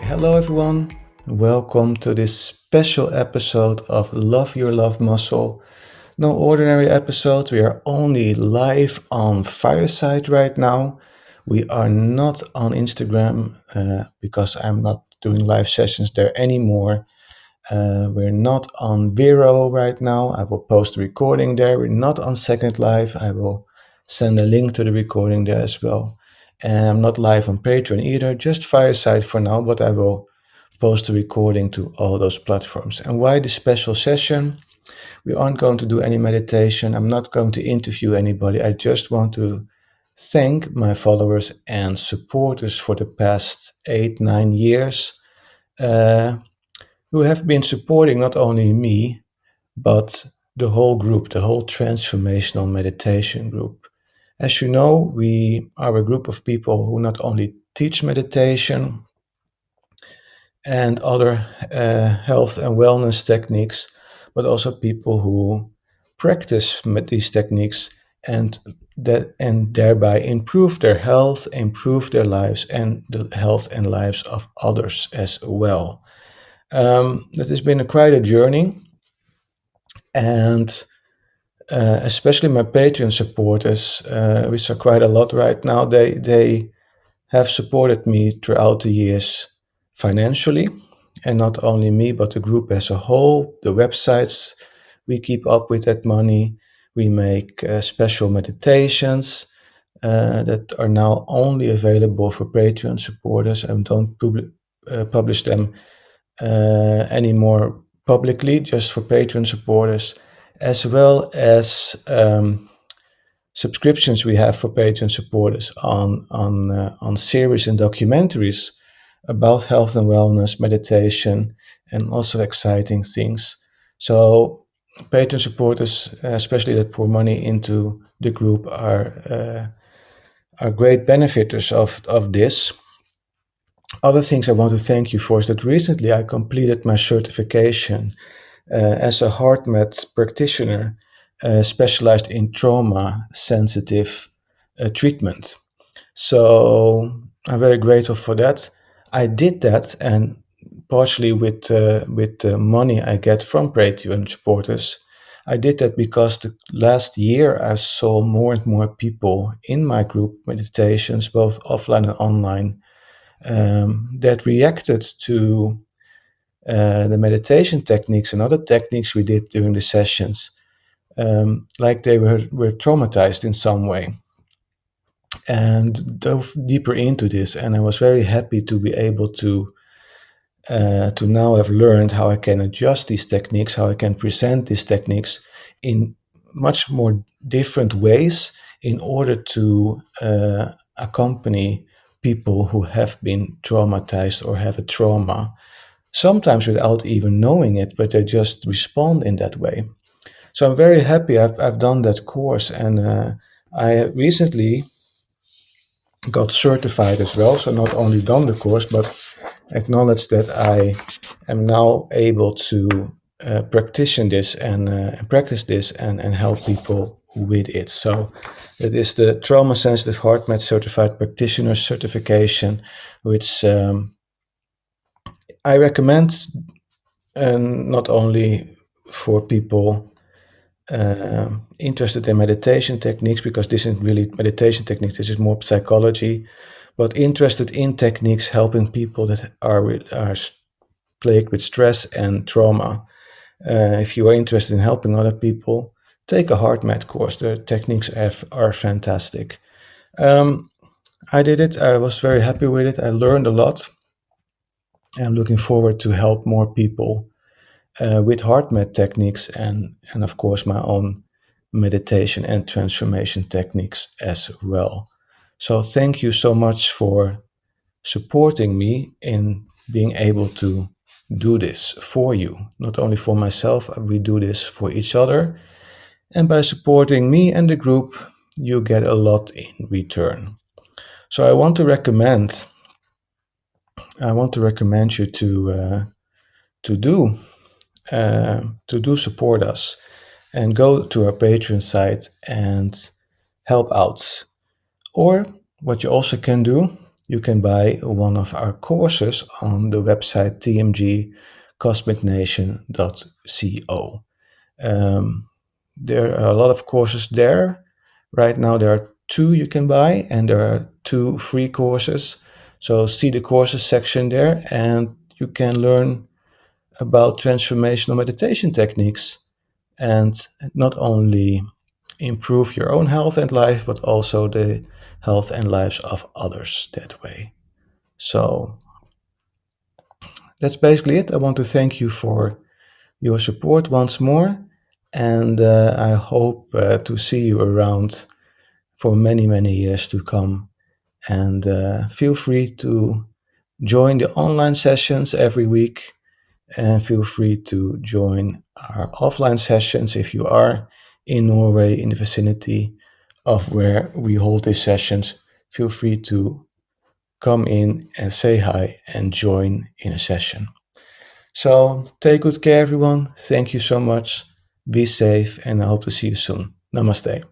Hello, everyone. Welcome to this special episode of Love Your Love Muscle. No ordinary episode. We are only live on Fireside right now. We are not on Instagram because I'm not doing live sessions there anymore. We're not on Vero right now. I will post a recording there. We're not on Second Life. I will send a link to the recording there as well. And I'm not live on Patreon either, just Fireside for now, but I will post a recording to all those platforms. And why this special session? We aren't going to do any meditation. I'm not going to interview anybody. I just want to thank my followers and supporters for the past 8-9 years. Uh, who have been supporting not only me, but the whole group, the whole Transformational meditation group. As you know, we are a group of people who not only teach meditation and other health and wellness techniques, but also people who practice these techniques and thereby improve their health, improve their lives, and the health and lives of others as well. That has been quite a journey, and especially my Patreon supporters, which are quite a lot right now. They have supported me throughout the years financially, and not only me, but the group as a whole. The websites, we keep up with that money. We make special meditations that are now only available for Patreon supporters, and don't publish them anymore publicly, just for Patreon supporters, as well as subscriptions we have for Patreon supporters on series and documentaries about health and wellness, meditation, and also exciting things. So Patreon supporters, especially that pour money into the group, are great benefiters of this. Other things I want to thank you for is that recently I completed my certification as a HeartMath practitioner specialized in trauma sensitive treatment. So I'm very grateful for that. I did that, and partially with the money I get from Patreon supporters. I did that because the last year I saw more and more people in my group meditations, both offline and online, that reacted to the meditation techniques and other techniques we did during the sessions, like they were traumatized in some way, and dove deeper into this. And I was very happy to be able to now have learned how I can adjust these techniques, how I can present these techniques in much more different ways in order to accompany people who have been traumatized or have a trauma, sometimes without even knowing it, but they just respond in that way. So I'm very happy I've done that course, and I recently got certified as well. So not only done the course, but acknowledged that I am now able to practice this and help people with it. So it is the Trauma Sensitive HeartMath Certified Practitioner certification, which I recommend, not only for people interested in meditation techniques, because this isn't really meditation techniques, this is more psychology, but interested in techniques helping people that are plagued with stress and trauma. If you are interested in helping other people, take a HeartMath course. The techniques are fantastic. I did it. I was very happy with it. I learned a lot. I'm looking forward to help more people with HeartMath techniques and of course my own meditation and transformation techniques as well. So thank you so much for supporting me in being able to do this for you. Not only for myself, we do this for each other. And by supporting me and the group, you get a lot in return. So I want to recommend you to do support us and go to our Patreon site and help out. Or what you also can do you can buy one of our courses on the website tmgcosmicnation.co. There are a lot of courses there. Right now, there are two you can buy, and there are two free courses. So, see the courses section there, and you can learn about transformational meditation techniques and not only improve your own health and life, but also the health and lives of others that way. So, that's basically it. I want to thank you for your support once more, and I hope to see you around for many, many years to come. And feel free to join the online sessions every week, and feel free to join our offline sessions if you are in Norway, in the vicinity of where we hold these sessions. Feel free to come in and say hi and join in a session. So take good care, everyone. Thank you so much. Be safe, and I hope to see you soon. Namaste.